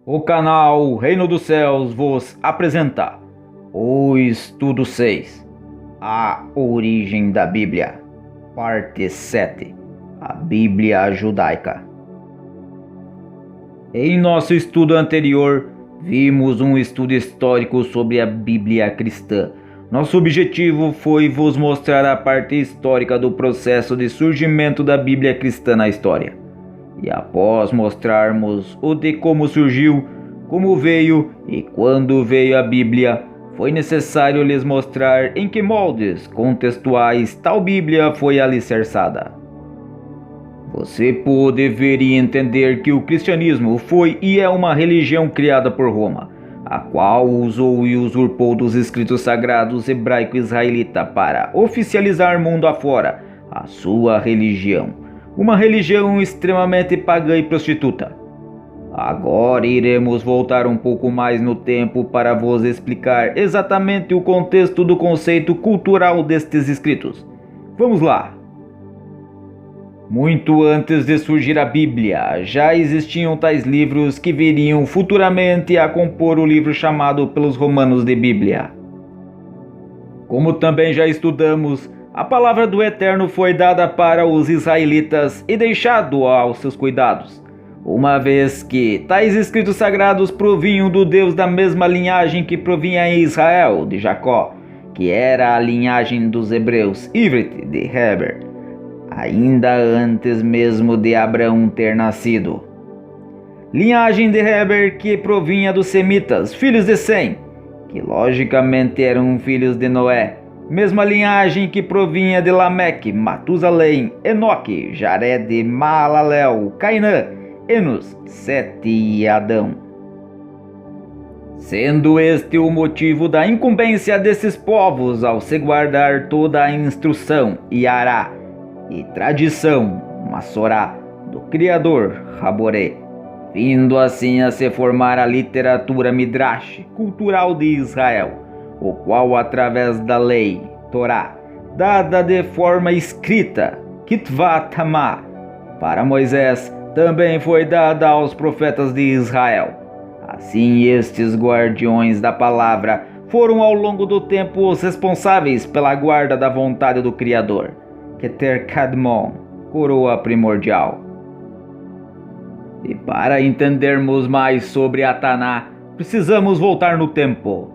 O canal Reino dos Céus vos apresenta o Estudo 6, A Origem da Bíblia, Parte 7, a Bíblia Judaica. Em nosso estudo anterior, vimos um estudo histórico sobre a Bíblia cristã. Nosso objetivo foi vos mostrar a parte histórica do processo de surgimento da Bíblia cristã na história. E após mostrarmos o de como surgiu, como veio e quando veio a Bíblia, foi necessário lhes mostrar em que moldes contextuais tal Bíblia foi alicerçada. Você pôde ver e entender que o cristianismo foi e é uma religião criada por Roma, a qual usou e usurpou dos escritos sagrados hebraico-israelita para oficializar mundo afora a sua religião. Uma religião extremamente pagã e prostituta. Agora iremos voltar um pouco mais no tempo para vos explicar exatamente o contexto do conceito cultural destes escritos. Vamos lá! Muito antes de surgir a Bíblia, já existiam tais livros que viriam futuramente a compor o livro chamado pelos romanos de Bíblia. Como também já estudamos, a palavra do Eterno foi dada para os israelitas e deixado aos seus cuidados, uma vez que tais escritos sagrados provinham do Deus da mesma linhagem que provinha em Israel, de Jacó, que era a linhagem dos hebreus, Ivrit de Heber, ainda antes mesmo de Abraão ter nascido. Linhagem de Heber que provinha dos semitas, filhos de Sem, que logicamente eram filhos de Noé, mesma linhagem que provinha de Lameque, Matusalém, Enoque, Jared, Maalalel, Cainã, Enos, Sete e Adão. Sendo este o motivo da incumbência desses povos ao se guardar toda a instrução, Iará, e tradição, Massorá, do Criador, Raboré, vindo assim a se formar a literatura Midrash, cultural de Israel, o qual através da lei, Torá, dada de forma escrita, Kitvat Tamá, para Moisés, também foi dada aos profetas de Israel. Assim estes guardiões da palavra foram ao longo do tempo os responsáveis pela guarda da vontade do Criador, Keter Kadmon, coroa primordial. E para entendermos mais sobre a Taná, precisamos voltar no tempo.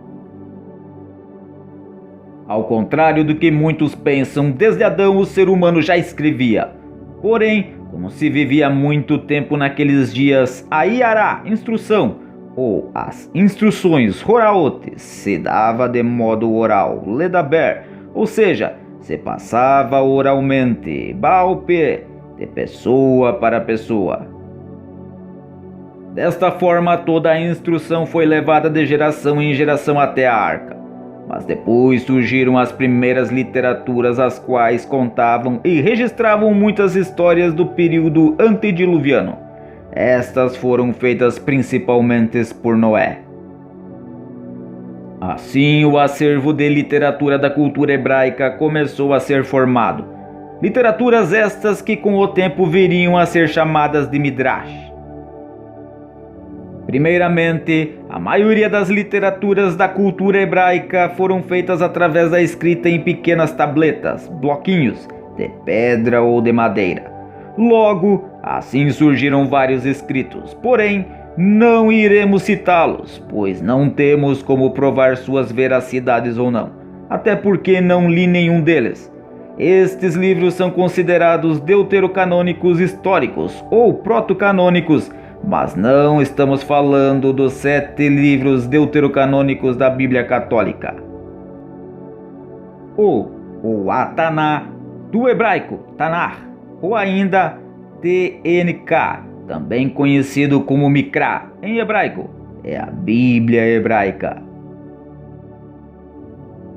Ao contrário do que muitos pensam, desde Adão o ser humano já escrevia. Porém, como se vivia muito tempo naqueles dias, a Iará, instrução, ou as instruções Horaot, se dava de modo oral, Ledaber, ou seja, se passava oralmente, Baal-Pé, de pessoa para pessoa. Desta forma, toda a instrução foi levada de geração em geração até a arca. Mas depois surgiram as primeiras literaturas, as quais contavam e registravam muitas histórias do período antediluviano. Estas foram feitas principalmente por Noé. Assim, o acervo de literatura da cultura hebraica começou a ser formado. Literaturas estas que com o tempo viriam a ser chamadas de Midrash. Primeiramente, a maioria das literaturas da cultura hebraica foram feitas através da escrita em pequenas tabletas, bloquinhos, de pedra ou de madeira. Logo, assim surgiram vários escritos, porém, não iremos citá-los, pois não temos como provar suas veracidades ou não, até porque não li nenhum deles. Estes livros são considerados deuterocanônicos históricos ou protocanônicos, mas não estamos falando dos 7 livros deuterocanônicos da Bíblia Católica. O Ataná, do hebraico Tanar, ou ainda TNK, também conhecido como Mikra em hebraico, é a Bíblia hebraica.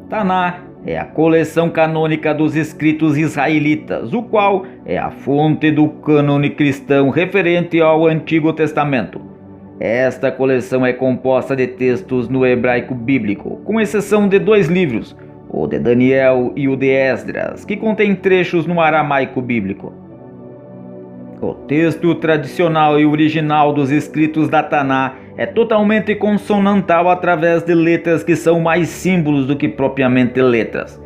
Taná é a coleção canônica dos escritos israelitas, o qual é a fonte do cânone cristão referente ao Antigo Testamento. Esta coleção é composta de textos no hebraico bíblico, com exceção de 2 livros, o de Daniel e o de Esdras, que contém trechos no aramaico bíblico. O texto tradicional e original dos escritos da Taná é totalmente consonantal através de letras que são mais símbolos do que propriamente letras.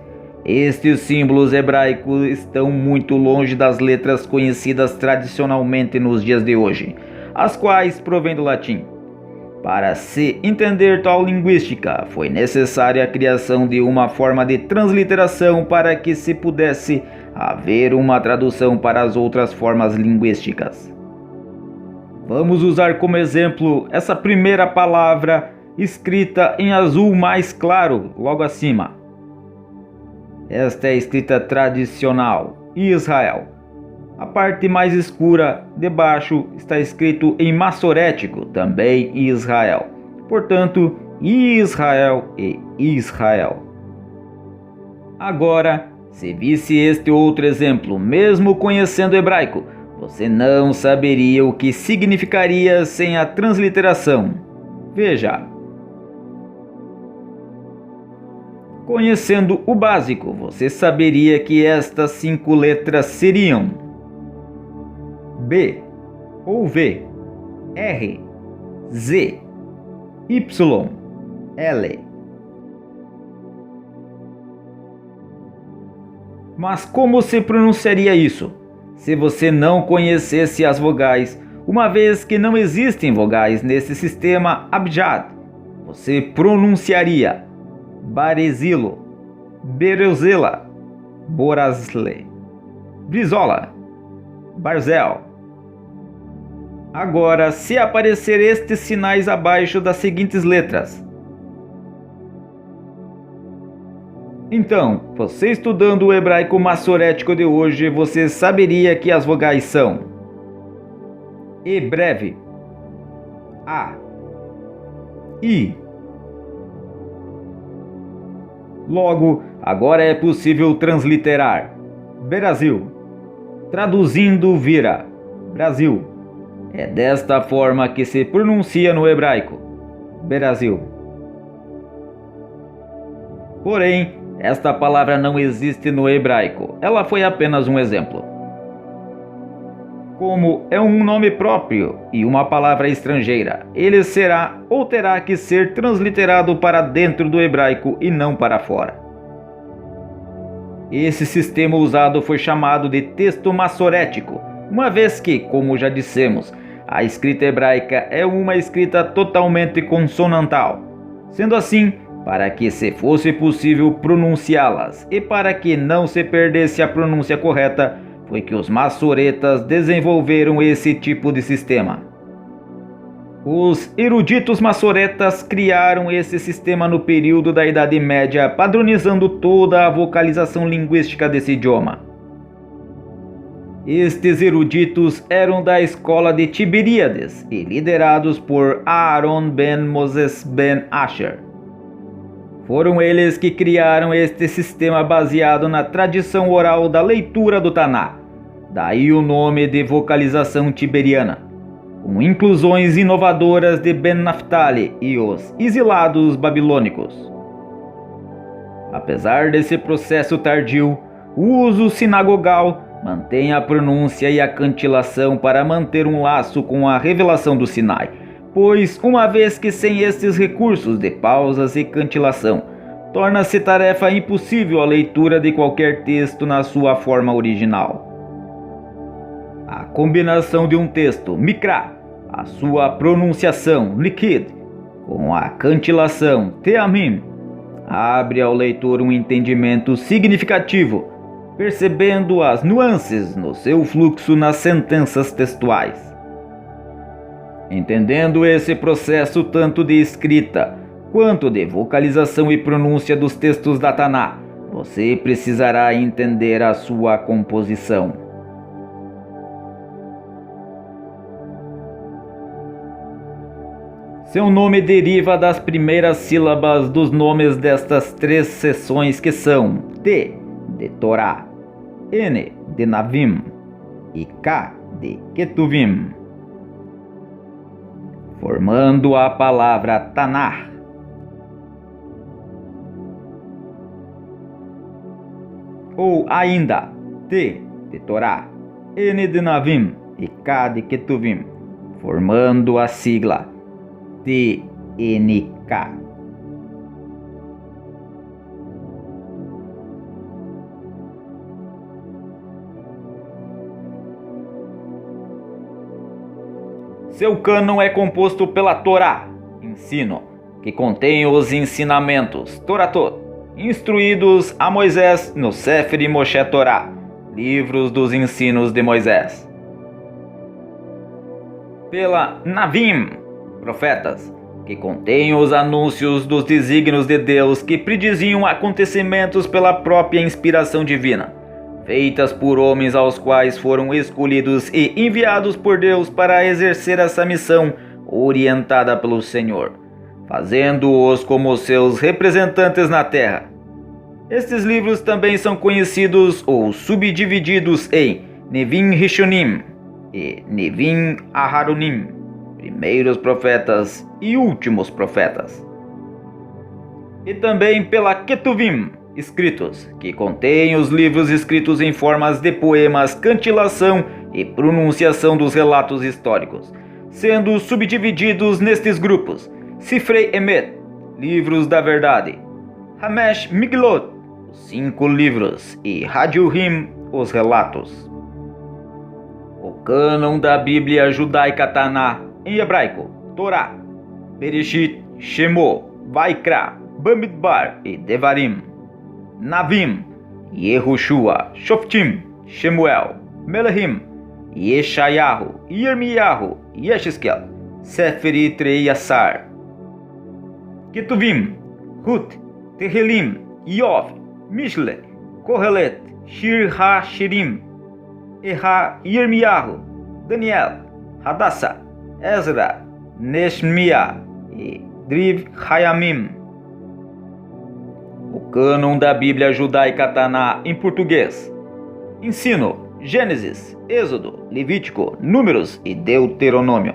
Estes símbolos hebraicos estão muito longe das letras conhecidas tradicionalmente nos dias de hoje, as quais provêm do latim. Para se entender tal linguística, foi necessária a criação de uma forma de transliteração para que se pudesse haver uma tradução para as outras formas linguísticas. Vamos usar como exemplo essa primeira palavra escrita em azul mais claro, logo acima. Esta é a escrita tradicional, Israel. A parte mais escura debaixo está escrito em massorético, também Israel. Portanto, Israel e Israel. Agora, se visse este outro exemplo, mesmo conhecendo hebraico, você não saberia o que significaria sem a transliteração. Veja. Conhecendo o básico, você saberia que estas 5 letras seriam B ou V, R, Z, Y, L. Mas como se pronunciaria isso, se você não conhecesse as vogais, uma vez que não existem vogais nesse sistema abjad? Você pronunciaria Barezilo, Berezela, Borazle, Brizola, Barzel. Agora, se aparecer estes sinais abaixo das seguintes letras, então, você estudando o hebraico massorético de hoje, você saberia que as vogais são E breve, A, I. Logo, agora é possível transliterar Brasil. Traduzindo vira Brasil. É desta forma que se pronuncia no hebraico Brasil. Porém, esta palavra não existe no hebraico, ela foi apenas um exemplo. Como é um nome próprio e uma palavra estrangeira, ele será ou terá que ser transliterado para dentro do hebraico e não para fora. Esse sistema usado foi chamado de texto massorético, uma vez que, como já dissemos, a escrita hebraica é uma escrita totalmente consonantal. Sendo assim, para que se fosse possível pronunciá-las e para que não se perdesse a pronúncia correta, foi que os massoretas desenvolveram esse tipo de sistema. Os eruditos massoretas criaram esse sistema no período da Idade Média, padronizando toda a vocalização linguística desse idioma. Estes eruditos eram da escola de Tiberíades e liderados por Aaron ben Moses ben Asher. Foram eles que criaram este sistema baseado na tradição oral da leitura do Taná, daí o nome de vocalização tiberiana, com inclusões inovadoras de Ben Naphtali e os exilados babilônicos. Apesar desse processo tardio, o uso sinagogal mantém a pronúncia e a cantilação para manter um laço com a revelação do Sinai, pois, uma vez que sem estes recursos de pausas e cantilação, torna-se tarefa impossível a leitura de qualquer texto na sua forma original. A combinação de um texto, mikra, a sua pronunciação, likid, com a cantilação, teamim, abre ao leitor um entendimento significativo, percebendo as nuances no seu fluxo nas sentenças textuais. Entendendo esse processo tanto de escrita quanto de vocalização e pronúncia dos textos da Taná, você precisará entender a sua composição. Seu nome deriva das primeiras sílabas dos nomes destas 3 seções que são T de Torá, N de Navim e K de Ketuvim, formando a palavra Tanar. Ou ainda T de Torá, N de Navim e K de Ketuvim, formando a sigla TNK. Seu cânon é composto pela Torá, ensino, que contém os ensinamentos Toratot, instruídos a Moisés no Sefer Moshe Torá, livros dos ensinos de Moisés. Pela Navim, profetas, que contém os anúncios dos desígnios de Deus que prediziam acontecimentos pela própria inspiração divina, feitas por homens aos quais foram escolhidos e enviados por Deus para exercer essa missão orientada pelo Senhor, fazendo-os como seus representantes na terra. Estes livros também são conhecidos ou subdivididos em Nevim Rishonim e Nevim Aharonim, primeiros profetas e últimos profetas. E também pela Ketuvim, escritos, que contém os livros escritos em formas de poemas, cantilação e pronunciação dos relatos históricos, sendo subdivididos nestes grupos: Sifrei Emet, livros da verdade; Hamesh Miglot, os 5 livros; e Hadjurim, os relatos. O cânon da Bíblia judaica Taná, em hebraico, Torá, Bereshit, Shemot, Vaikra, Bamidbar e Devarim; Navim, Yehoshua, Shoftim, Shemuel, Melahim, Yeshayahu, Yirmiyahu, Yesheskel, Sefer Yitreiassar; Ketuvim, Rut, Tehelim, Iov, Mishle, Kohelet, Shir HaShirim, Eha, Yirmiyahu, Daniel, Hadassah, Ezra, Neshmiah e Driv Hayamim. O cânon da Bíblia judaica Taná, em português: ensino, Gênesis, Êxodo, Levítico, Números e Deuteronômio;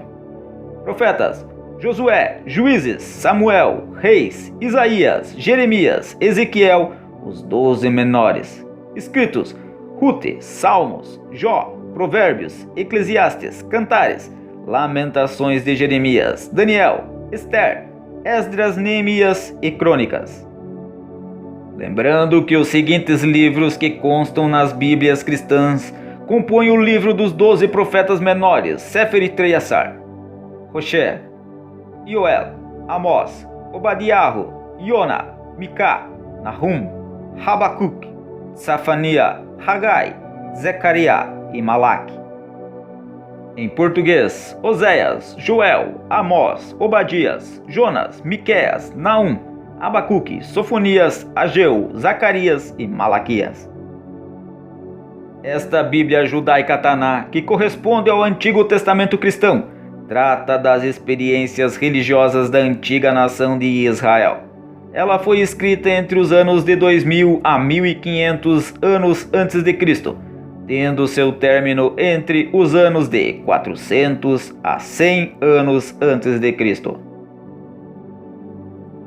profetas, Josué, Juízes, Samuel, Reis, Isaías, Jeremias, Ezequiel, os 12 menores; escritos, Rute, Salmos, Jó, Provérbios, Eclesiastes, Cantares, Lamentações de Jeremias, Daniel, Ester, Esdras, Neemias e Crônicas. Lembrando que os seguintes livros que constam nas Bíblias cristãs compõem o livro dos 12 profetas menores, Sefer Yitreiassar: Hoshé, Yoel, Amós, Obadiahu, Iona, Micá, Nahum, Habacuc, Safania, Hagai, Zacariá e Malaque. Em português: Oséias, Joel, Amós, Obadias, Jonas, Miqueias, Naum, Abacuque, Sofonias, Ageu, Zacarias e Malaquias. Esta Bíblia judaica Taná, que corresponde ao Antigo Testamento cristão, trata das experiências religiosas da antiga nação de Israel. Ela foi escrita entre os anos de 2000 a 1500 anos antes de Cristo, tendo seu término entre os anos de 400 a 100 anos antes de Cristo.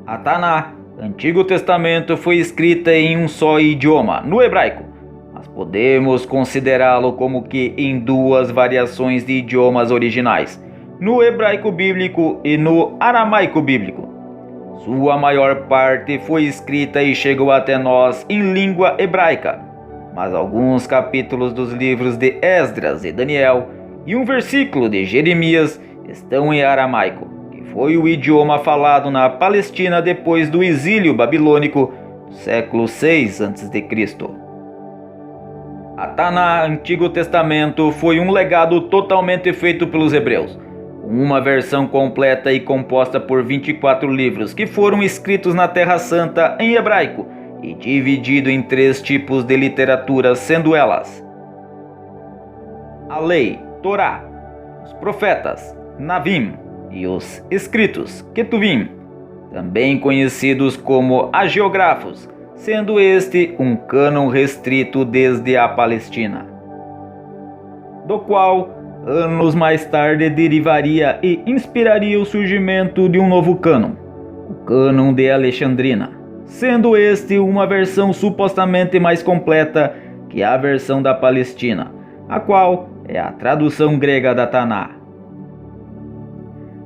A Taná, Antigo Testamento, foi escrita em um só idioma, no hebraico, mas podemos considerá-lo como que em 2 variações de idiomas originais, no hebraico bíblico e no aramaico bíblico. Sua maior parte foi escrita e chegou até nós em língua hebraica, mas alguns capítulos dos livros de Esdras e Daniel e um versículo de Jeremias estão em aramaico, que foi o idioma falado na Palestina depois do exílio babilônico do século 6 a.C. A Taná, Antigo Testamento, foi um legado totalmente feito pelos hebreus, uma versão completa e composta por 24 livros que foram escritos na Terra Santa em hebraico e dividido em 3 tipos de literatura, sendo elas: a lei, Torá; os profetas, Navim; e os escritos, Ketuvim, também conhecidos como hagiógrafos, sendo este um cânon restrito desde a Palestina, do qual anos mais tarde derivaria e inspiraria o surgimento de um novo cânon, o cânon de Alexandrina, sendo este uma versão supostamente mais completa que a versão da Palestina, a qual é a tradução grega da Taná.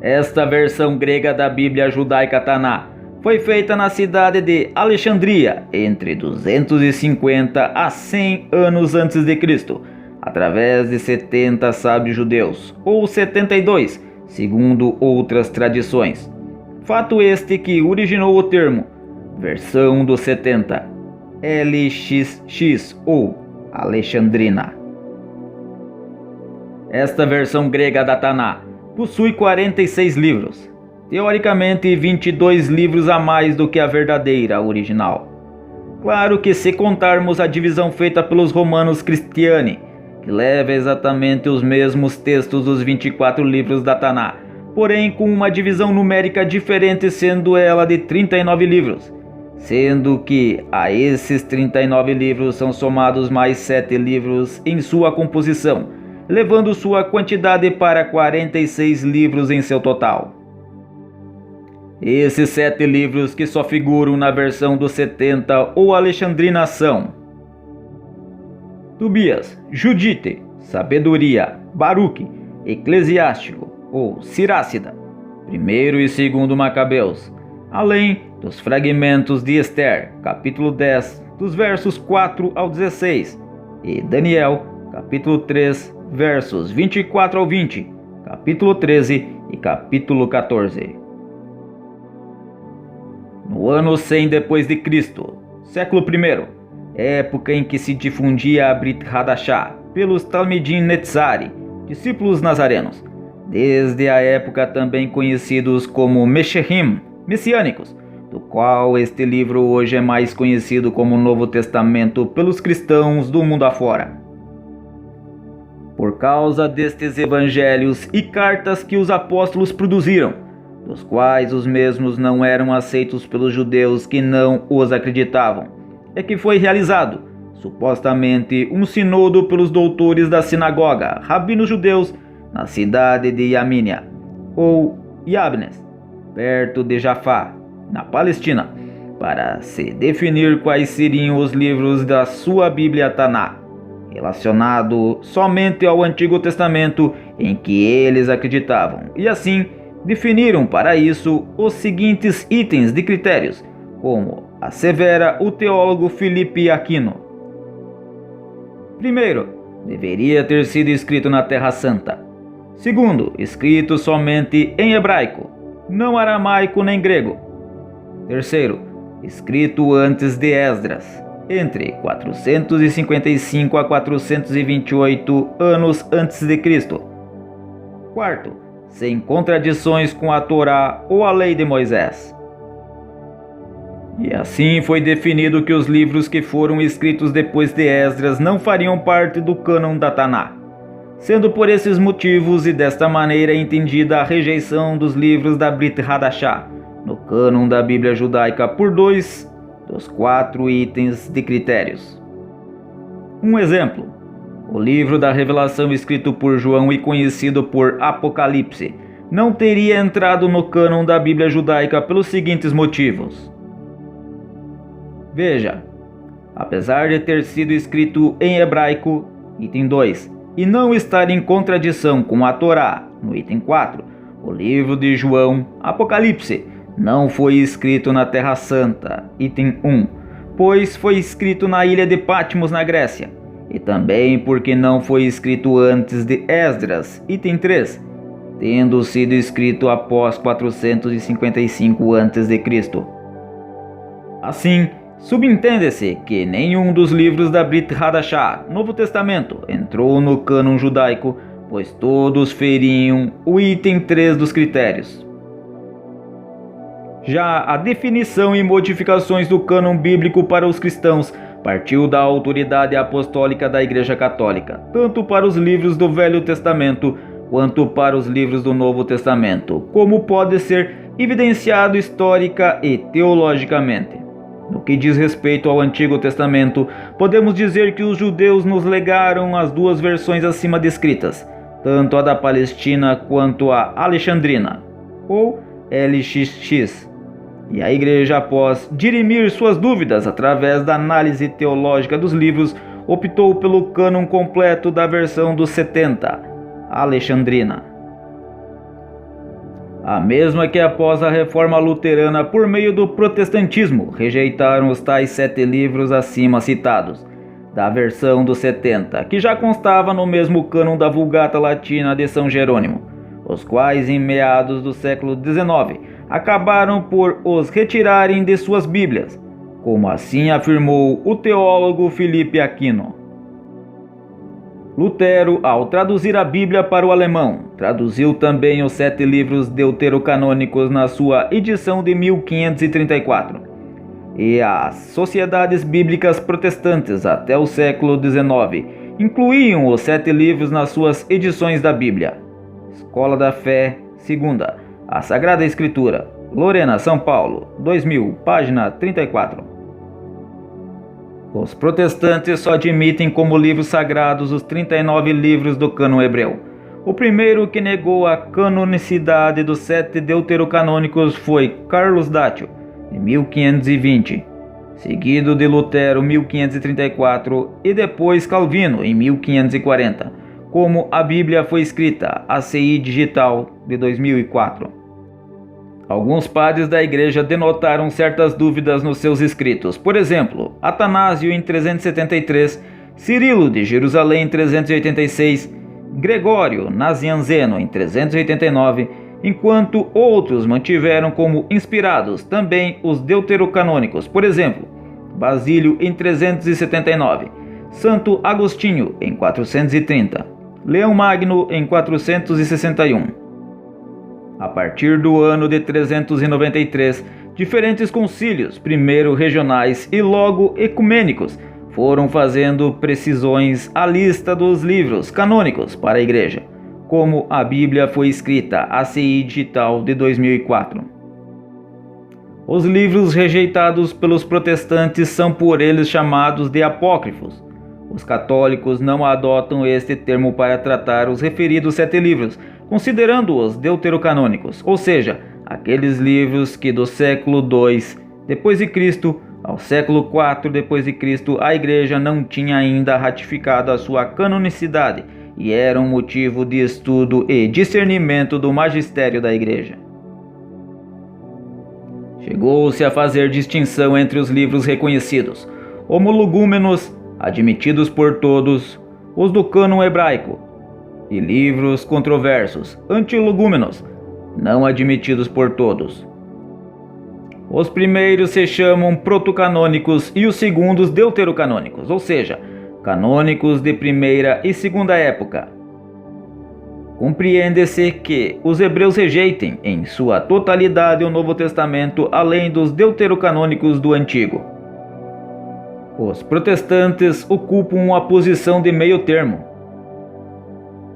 Esta versão grega da Bíblia judaica Taná foi feita na cidade de Alexandria entre 250 a 100 anos antes de Cristo, através de 70 sábios judeus, ou 72, segundo outras tradições. Fato este que originou o termo versão dos 70, LXX ou Alexandrina. Esta versão grega da Taná possui 46 livros, teoricamente 22 livros a mais do que a verdadeira original. Claro que se contarmos a divisão feita pelos romanos Cristiani, que leva exatamente os mesmos textos dos 24 livros da Taná, porém com uma divisão numérica diferente, sendo ela de 39 livros, sendo que a esses 39 livros são somados mais 7 livros em sua composição, levando sua quantidade para 46 livros em seu total. Esses 7 livros que só figuram na versão dos 70 ou Alexandrina são Tobias, Judite, Sabedoria, Baruque, Eclesiástico ou Sirácida, 1º e 2º Macabeus, além dos fragmentos de Esther, capítulo 10, dos versos 4 ao 16, e Daniel, capítulo 3, versos 24 ao 20, capítulo 13 e capítulo 14. No ano 100 depois de Cristo, século I, época em que se difundia a Brit Hadashah pelos Talmidim Netzari, discípulos nazarenos, desde a época também conhecidos como Meshechim, messiânicos, do qual este livro hoje é mais conhecido como Novo Testamento pelos cristãos do mundo afora. Por causa destes evangelhos e cartas que os apóstolos produziram, dos quais os mesmos não eram aceitos pelos judeus que não os acreditavam, é que foi realizado, supostamente, um sinodo pelos doutores da sinagoga, rabinos judeus, na cidade de Yamínia, ou Yabnes, perto de Jafá, na Palestina, para se definir quais seriam os livros da sua Bíblia Taná, relacionado somente ao Antigo Testamento em que eles acreditavam, e assim definiram para isso os seguintes itens de critérios, como assevera o teólogo Filipe Aquino. Primeiro, deveria ter sido escrito na Terra Santa. Segundo, escrito somente em hebraico, não aramaico nem grego. Terceiro, escrito antes de Esdras, entre 455 a 428 anos antes de Cristo. Quarto, sem contradições com a Torá ou a lei de Moisés. E assim foi definido que os livros que foram escritos depois de Esdras não fariam parte do cânon da Taná, sendo por esses motivos e desta maneira entendida a rejeição dos livros da Brit Hadashah no cânon da Bíblia judaica por 2 dos 4 itens de critérios. Um exemplo: o livro da Revelação escrito por João e conhecido por Apocalipse não teria entrado no cânon da Bíblia judaica pelos seguintes motivos. Veja, apesar de ter sido escrito em hebraico, item 2, e não estar em contradição com a Torá, no item 4, o livro de João, Apocalipse, não foi escrito na Terra Santa, item 1, pois foi escrito na ilha de Patmos, na Grécia, e também porque não foi escrito antes de Esdras, item 3, tendo sido escrito após 455 a.C. Assim, subentende-se que nenhum dos livros da Brit Hadashah, Novo Testamento, entrou no cânon judaico, pois todos feriam o item 3 dos critérios. Já a definição e modificações do cânon bíblico para os cristãos partiu da autoridade apostólica da Igreja Católica, tanto para os livros do Velho Testamento quanto para os livros do Novo Testamento, como pode ser evidenciado histórica e teologicamente. No que diz respeito ao Antigo Testamento, podemos dizer que os judeus nos legaram as 2 versões acima descritas, tanto a da Palestina quanto a Alexandrina, ou LXX. E a Igreja, após dirimir suas dúvidas através da análise teológica dos livros, optou pelo cânon completo da versão dos 70, alexandrina. A mesma que após a reforma luterana por meio do protestantismo rejeitaram os tais 7 livros acima citados, da versão dos 70, que já constava no mesmo cânon da Vulgata Latina de São Jerônimo, os quais em meados do século XIX acabaram por os retirarem de suas Bíblias, como assim afirmou o teólogo Filipe Aquino. Lutero, ao traduzir a Bíblia para o alemão, traduziu também os 7 livros deuterocanônicos na sua edição de 1534. E as sociedades bíblicas protestantes até o século XIX incluíam os 7 livros nas suas edições da Bíblia. Escola da Fé, segunda, a Sagrada Escritura, Lorena, São Paulo, 2000, página 34. Os protestantes só admitem como livros sagrados os 39 livros do cânon hebreu. O primeiro que negou a canonicidade dos 7 deuterocanônicos foi Carlos Dácio, de 1520, seguido de Lutero, 1534, e depois Calvino, em 1540, como a Bíblia foi escrita, ACI Digital, de 2004. Alguns padres da igreja denotaram certas dúvidas nos seus escritos. Por exemplo, Atanásio em 373, Cirilo de Jerusalém em 386, Gregório Nazianzeno em 389, enquanto outros mantiveram como inspirados também os deuterocanônicos. Por exemplo, Basílio em 379, Santo Agostinho em 430, Leão Magno em 461. A partir do ano de 393, diferentes concílios, primeiro regionais e logo ecumênicos, foram fazendo precisões à lista dos livros canônicos para a Igreja, como a Bíblia foi escrita, ACI Digital, de 2004. Os livros rejeitados pelos protestantes são por eles chamados de apócrifos. Os católicos não adotam este termo para tratar os referidos 7 livros, considerando-os deuterocanônicos, ou seja, aqueles livros que do século II d.C. ao século IV d.C. a Igreja não tinha ainda ratificado a sua canonicidade e eram motivo de estudo e discernimento do magistério da Igreja. Chegou-se a fazer distinção entre os livros reconhecidos, homologúmenos, admitidos por todos, os do cânon hebraico, e livros controversos, antilogúmenos, não admitidos por todos. Os primeiros se chamam protocanônicos e os segundos deuterocanônicos, ou seja, canônicos de primeira e segunda época. Compreende-se que os hebreus rejeitem em sua totalidade o Novo Testamento, além dos deuterocanônicos do Antigo. Os protestantes ocupam uma posição de meio termo.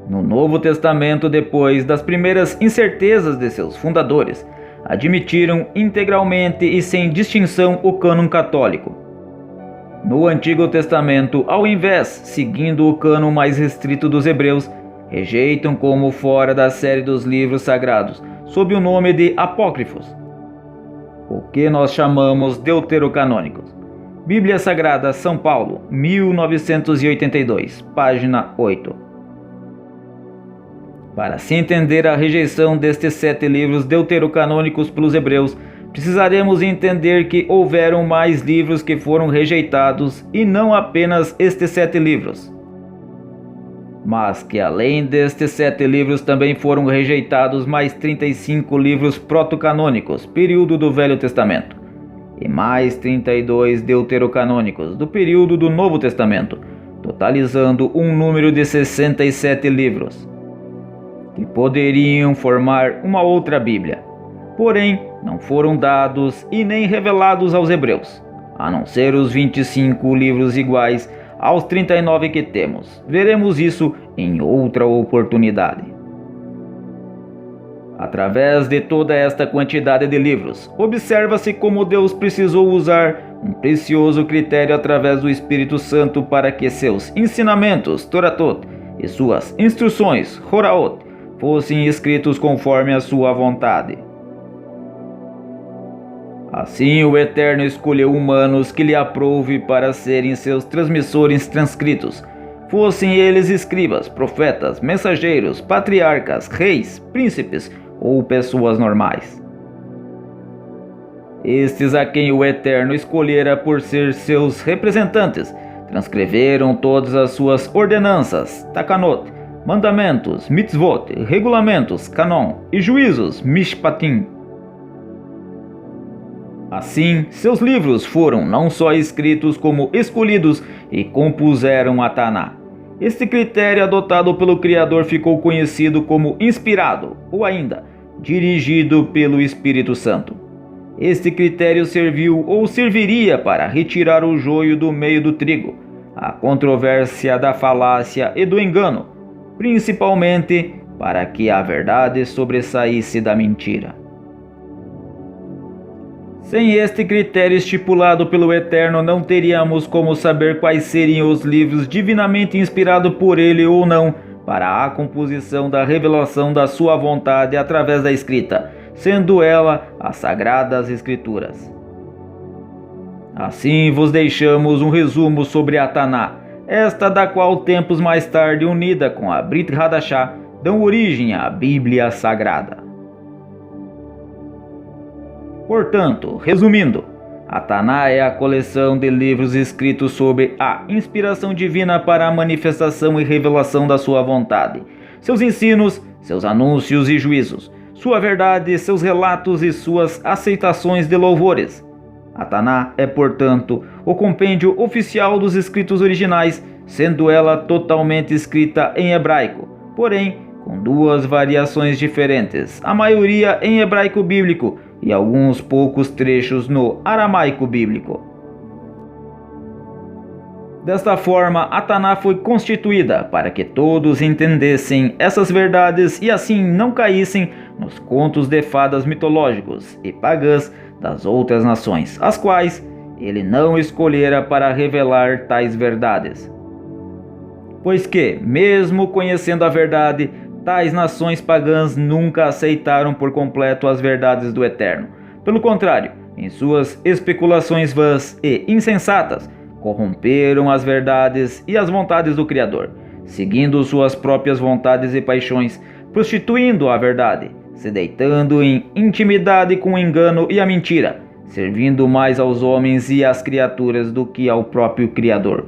No Novo Testamento, depois das primeiras incertezas de seus fundadores, admitiram integralmente e sem distinção o cânon católico. No Antigo Testamento, ao invés, seguindo o cânon mais restrito dos hebreus, rejeitam como fora da série dos livros sagrados, sob o nome de apócrifos, o que nós chamamos deuterocanônicos. Bíblia Sagrada, São Paulo, 1982, página 8. Para se entender a rejeição destes 7 livros deuterocanônicos pelos hebreus, precisaremos entender que houveram mais livros que foram rejeitados e não apenas estes 7 livros. Mas que além destes 7 livros também foram rejeitados mais 35 livros protocanônicos, período do Velho Testamento, e mais 32 deuterocanônicos, do período do Novo Testamento, totalizando um número de 67 livros, que poderiam formar uma outra Bíblia, porém não foram dados e nem revelados aos hebreus, a não ser os 25 livros iguais aos 39 que temos. Veremos isso em outra oportunidade. Através de toda esta quantidade de livros, observa-se como Deus precisou usar um precioso critério através do Espírito Santo para que seus ensinamentos, Toratot, e suas instruções, Horaot, fossem escritos conforme a sua vontade. Assim o Eterno escolheu humanos que lhe aprouve para serem seus transmissores transcritos, fossem eles escribas, profetas, mensageiros, patriarcas, reis, príncipes ou pessoas normais. Estes a quem o Eterno escolhera por ser seus representantes, transcreveram todas as suas ordenanças, takanot, mandamentos, mitzvot, regulamentos, canon e juízos, mishpatim. Assim, seus livros foram não só escritos como escolhidos e compuseram a Taná. Este critério adotado pelo Criador ficou conhecido como inspirado, ou ainda, dirigido pelo Espírito Santo. Este critério serviu ou serviria para retirar o joio do meio do trigo, a controvérsia da falácia e do engano, principalmente para que a verdade sobressaísse da mentira. Sem este critério estipulado pelo Eterno, não teríamos como saber quais seriam os livros divinamente inspirados por ele ou não para a composição da revelação da sua vontade através da escrita, sendo ela as Sagradas Escrituras. Assim vos deixamos um resumo sobre a Taná, esta da qual tempos mais tarde, unida com a Brit Hadashah, dão origem à Bíblia Sagrada. Portanto, resumindo, a Taná é a coleção de livros escritos sobre a inspiração divina para a manifestação e revelação da sua vontade, seus ensinos, seus anúncios e juízos, sua verdade, seus relatos e suas aceitações de louvores. A Taná é, portanto, o compêndio oficial dos escritos originais, sendo ela totalmente escrita em hebraico, porém com duas variações diferentes, a maioria em hebraico bíblico e alguns poucos trechos no aramaico bíblico. Desta forma, a Taná foi constituída para que todos entendessem essas verdades e assim não caíssem nos contos de fadas mitológicos e pagãs das outras nações, as quais ele não escolhera para revelar tais verdades. Pois que, mesmo conhecendo a verdade, tais nações pagãs nunca aceitaram por completo as verdades do Eterno. Pelo contrário, em suas especulações vãs e insensatas, corromperam as verdades e as vontades do Criador, seguindo suas próprias vontades e paixões, prostituindo a verdade, se deitando em intimidade com o engano e a mentira, servindo mais aos homens e às criaturas do que ao próprio Criador.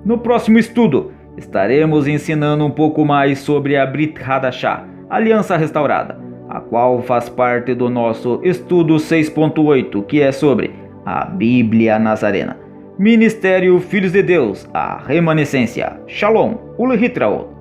No próximo estudo, estaremos ensinando um pouco mais sobre a Brit Hadashah, Aliança Restaurada, a qual faz parte do nosso estudo 6.8, que é sobre a Bíblia Nazarena. Ministério Filhos de Deus, a Remanescência. Shalom, Ulritraot.